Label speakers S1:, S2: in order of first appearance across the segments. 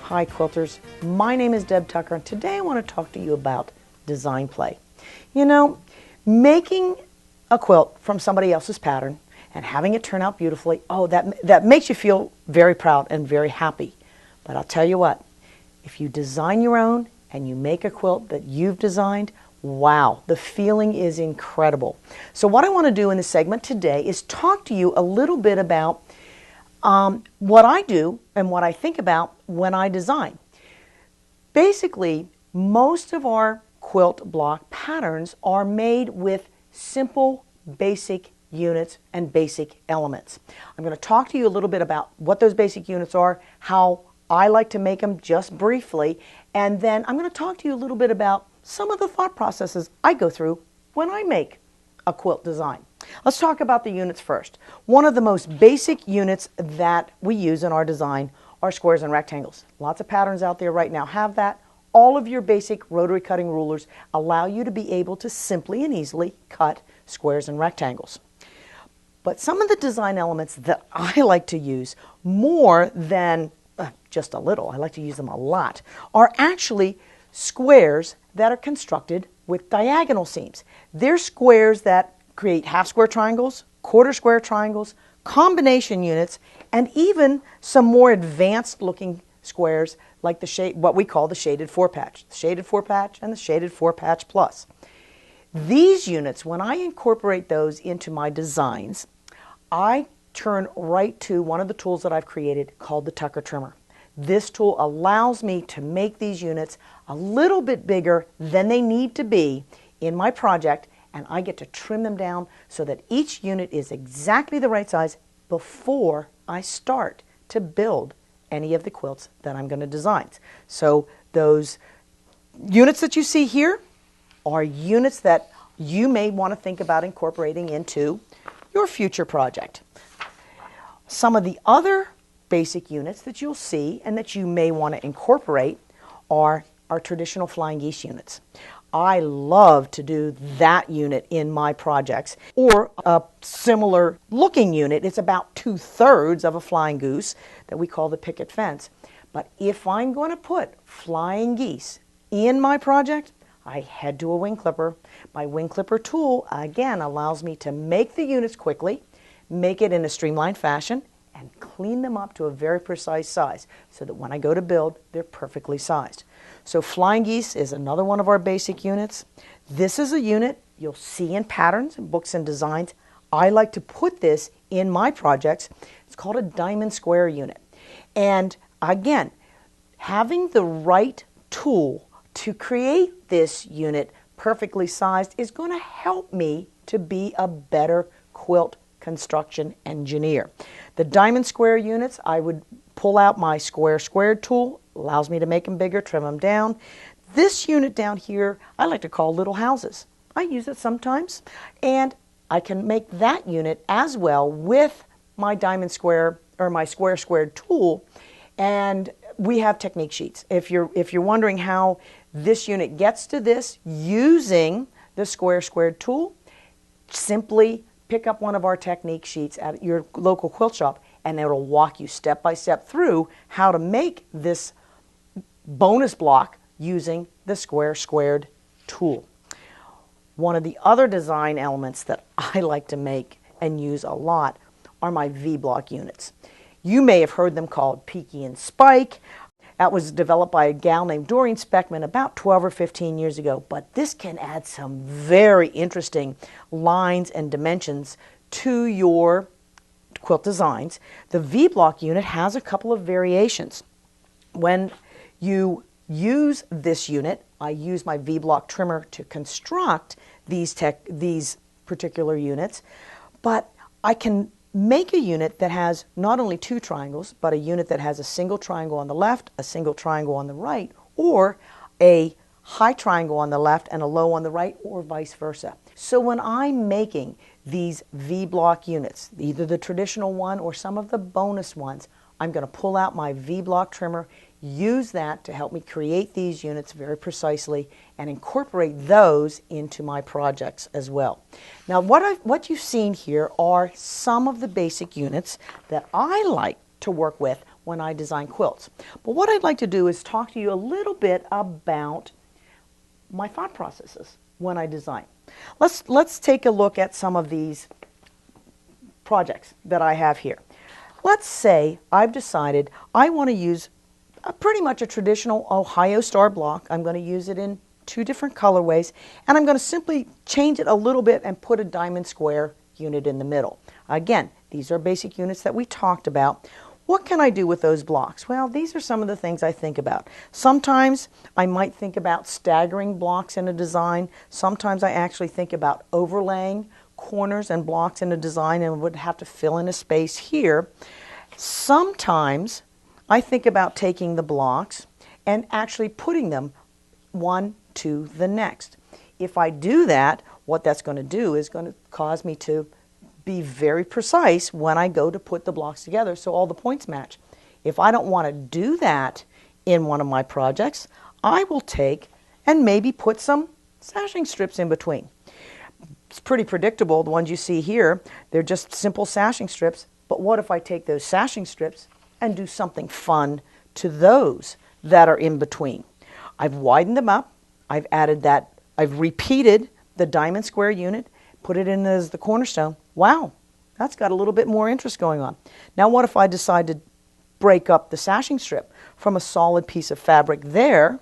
S1: Hi quilters, my name is Deb Tucker and today I want to talk to you about design play. You know, making a quilt from somebody else's pattern and having it turn out beautifully, oh, that makes you feel very proud and very happy. But I'll tell you what, if you design your own and you make a quilt that you've designed, wow, the feeling is incredible. So what I want to do in this segment today is talk to you a little bit about what I do and what I think about when I design. Basically, most of our quilt block patterns are made with simple, basic units and basic elements. I'm going to talk to you a little bit about what those basic units are, how I like to make them just briefly, and then I'm going to talk to you a little bit about some of the thought processes I go through when I make a quilt design. Let's talk about the units first. One of the most basic units that we use in our design are squares and rectangles. Lots of patterns out there right now have that. All of your basic rotary cutting rulers allow you to be able to simply and easily cut squares and rectangles. But some of the design elements that I like to use more than just a little, I like to use them a lot, are actually squares that are constructed with diagonal seams. They're squares that create half square triangles, quarter square triangles, combination units, and even some more advanced looking squares like what we call the shaded 4-patch, the shaded 4-patch and the shaded 4-patch plus. These units, when I incorporate those into my designs, I turn right to one of the tools that I've created called the Tucker trimmer. This tool allows me to make these units a little bit bigger than they need to be in my project, and I get to trim them down so that each unit is exactly the right size before I start to build any of the quilts that I'm going to design. So those units that you see here are units that you may want to think about incorporating into your future project. Some of the other basic units that you'll see and that you may want to incorporate are our traditional flying geese units. I love to do that unit in my projects, or a similar looking unit. It's about 2/3 of a flying goose that we call the picket fence. But if I'm going to put flying geese in my project, I head to a wing clipper. My wing clipper tool, again, allows me to make the units quickly, make it in a streamlined fashion, and clean them up to a very precise size so that when I go to build, they're perfectly sized. So flying geese is another one of our basic units. This is a unit you'll see in patterns and books and designs. I like to put this in my projects. It's called a diamond square unit. And again, having the right tool to create this unit perfectly sized is going to help me to be a better quilt construction engineer. The diamond square units, I would pull out my square squared tool, allows me to make them bigger, trim them down. This unit down here, I like to call little houses. I use it sometimes, and I can make that unit as well with my diamond square or my square squared tool, and we have technique sheets. If you're wondering how this unit gets to this using the square squared tool, simply pick up one of our technique sheets at your local quilt shop and it'll walk you step by step through how to make this bonus block using the square squared tool. One of the other design elements that I like to make and use a lot are my V-block units. You may have heard them called Peaky and Spike. That was developed by a gal named Doreen Speckman about 12 or 15 years ago, but this can add some very interesting lines and dimensions to your quilt designs. The V-block unit has a couple of variations. When you use this unit, I use my V-block trimmer to construct these particular units, but I can make a unit that has not only 2 triangles, but a unit that has a single triangle on the left, a single triangle on the right, or a high triangle on the left and a low on the right, or vice versa. So when I'm making these V-block units, either the traditional one or some of the bonus ones, I'm going to pull out my V-block trimmer, use that to help me create these units very precisely and incorporate those into my projects as well. Now what you've seen here are some of the basic units that I like to work with when I design quilts. But what I'd like to do is talk to you a little bit about my thought processes when I design. Let's take a look at some of these projects that I have here. Let's say I've decided I want to use pretty much a traditional Ohio Star block. I'm going to use it in 2 different colorways, and I'm going to simply change it a little bit and put a diamond square unit in the middle. Again, these are basic units that we talked about. What can I do with those blocks? Well, these are some of the things I think about. Sometimes I might think about staggering blocks in a design. Sometimes I actually think about overlaying corners and blocks in a design and would have to fill in a space here. Sometimes I think about taking the blocks and actually putting them one to the next. If I do that, what that's going to do is going to cause me to be very precise when I go to put the blocks together so all the points match. If I don't want to do that in one of my projects, I will take and maybe put some sashing strips in between. It's pretty predictable, the ones you see here, they're just simple sashing strips, but what if I take those sashing strips and do something fun to those that are in between? I've widened them up, I've added that, I've repeated the diamond square unit, put it in as the cornerstone. Wow, that's got a little bit more interest going on. Now what if I decide to break up the sashing strip from a solid piece of fabric there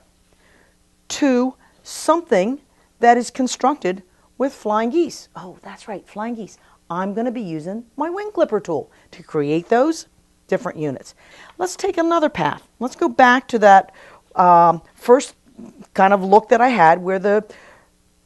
S1: to something that is constructed with flying geese? Oh, that's right, flying geese. I'm going to be using my wing clipper tool to create those different units. Let's take another path. Let's go back to that first kind of look that I had where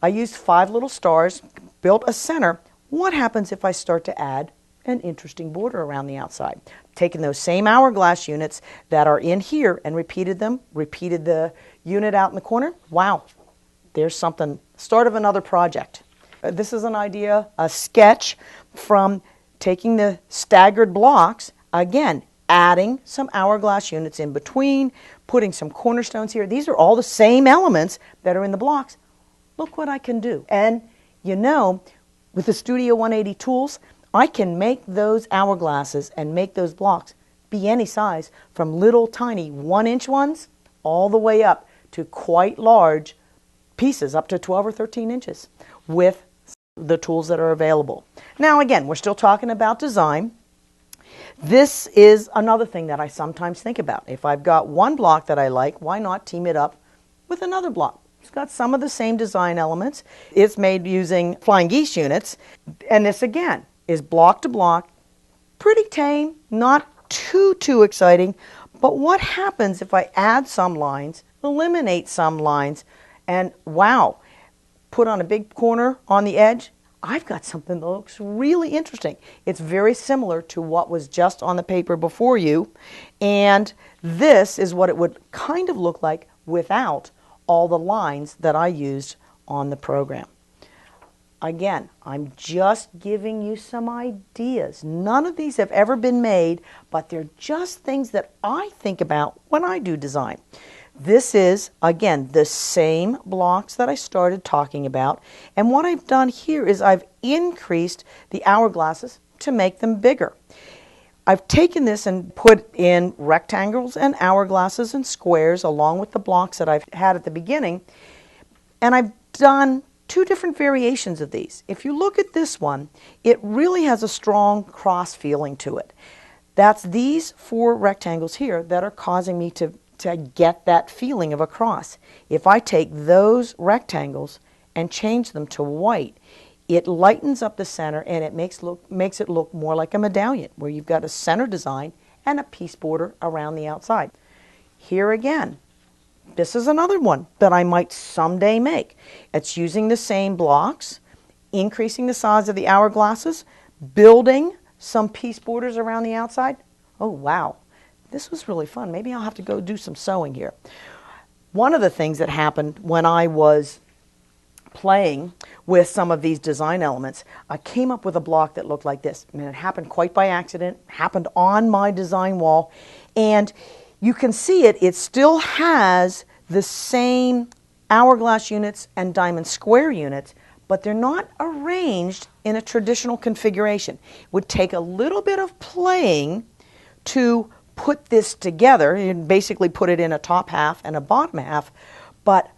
S1: I used 5 little stars, built a center. What happens if I start to add an interesting border around the outside? Taking those same hourglass units that are in here and repeated them, repeated the unit out in the corner. Wow, there's something, start of another project. This is an idea, a sketch from taking the staggered blocks, again, adding some hourglass units in between, putting some cornerstones here. These are all the same elements that are in the blocks. Look what I can do. And you know, with the Studio 180 tools, I can make those hourglasses and make those blocks be any size, from little tiny 1-inch ones all the way up to quite large pieces, up to 12 or 13 inches, with the tools that are available. Now again, we're still talking about design. This is another thing that I sometimes think about. If I've got one block that I like, why not team it up with another block? It's got some of the same design elements. It's made using flying geese units. And this again is block to block, pretty tame, not too exciting. But what happens if I add some lines, eliminate some lines, and wow, put on a big corner on the edge? I've got something that looks really interesting. It's very similar to what was just on the paper before you. And this is what it would kind of look like without all the lines that I used on the program. Again, I'm just giving you some ideas. None of these have ever been made, but they're just things that I think about when I do design. This is, again, the same blocks that I started talking about. And what I've done here is I've increased the hourglasses to make them bigger. I've taken this and put in rectangles and hourglasses and squares along with the blocks that I've had at the beginning. And I've done 2 different variations of these. If you look at this one, it really has a strong cross feeling to it. That's these 4 rectangles here that are causing me to get that feeling of a cross. If I take those rectangles and change them to white, it lightens up the center and it makes it look more like a medallion, where you've got a center design and a piece border around the outside. Here again, this is another one that I might someday make. It's using the same blocks, increasing the size of the hourglasses, building some piece borders around the outside. Oh wow, this was really fun. Maybe I'll have to go do some sewing here. One of the things that happened when I was playing with some of these design elements, I came up with a block that looked like this. And it happened quite by accident, happened on my design wall. And you can see it still has the same hourglass units and diamond square units, but they're not arranged in a traditional configuration. It would take a little bit of playing to put this together and basically put it in a top half and a bottom half, but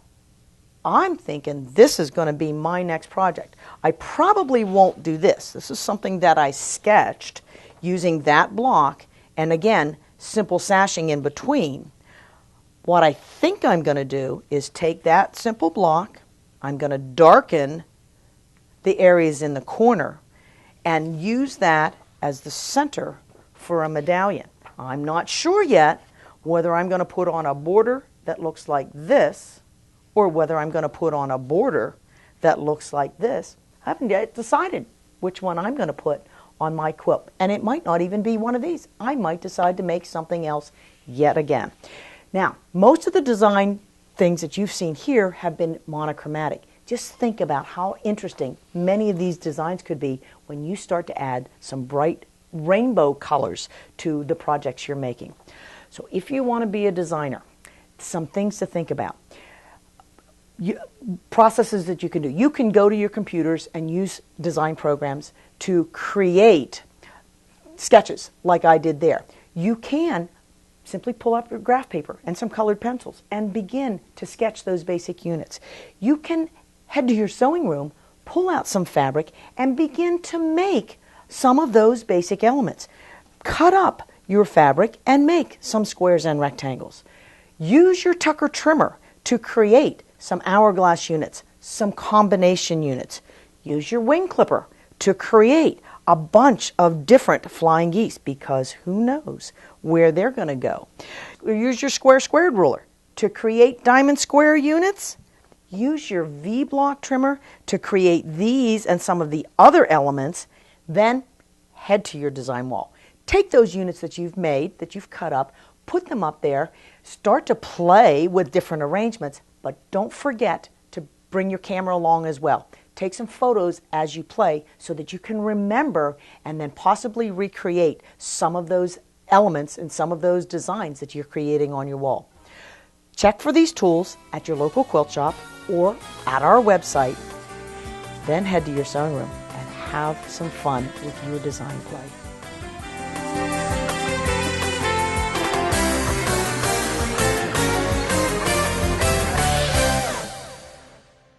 S1: I'm thinking this is going to be my next project. I probably won't do this. This is something that I sketched using that block and again, simple sashing in between. What I think I'm going to do is take that simple block, I'm going to darken the areas in the corner and use that as the center for a medallion. I'm not sure yet whether I'm going to put on a border that looks like this or whether I'm going to put on a border that looks like this. I haven't yet decided which one I'm going to put on my quilt. And it might not even be one of these. I might decide to make something else yet again. Now, most of the design things that you've seen here have been monochromatic. Just think about how interesting many of these designs could be when you start to add some bright rainbow colors to the projects you're making. So if you want to be a designer, some things to think about. Processes that you can do. You can go to your computers and use design programs to create sketches like I did there. You can simply pull up your graph paper and some colored pencils and begin to sketch those basic units. You can head to your sewing room, pull out some fabric, and begin to make some of those basic elements. Cut up your fabric and make some squares and rectangles. Use your Tucker trimmer to create some hourglass units, some combination units. Use your wing clipper to create a bunch of different flying geese, because who knows where they're going to go. Use your square squared ruler to create diamond square units. Use your V-block trimmer to create these and some of the other elements. Then head to your design wall. Take those units that you've made, that you've cut up, put them up there, start to play with different arrangements, but don't forget to bring your camera along as well. Take some photos as you play so that you can remember and then possibly recreate some of those elements and some of those designs that you're creating on your wall. Check for these tools at your local quilt shop or at our website. Then head to your sewing room and have some fun with your design play.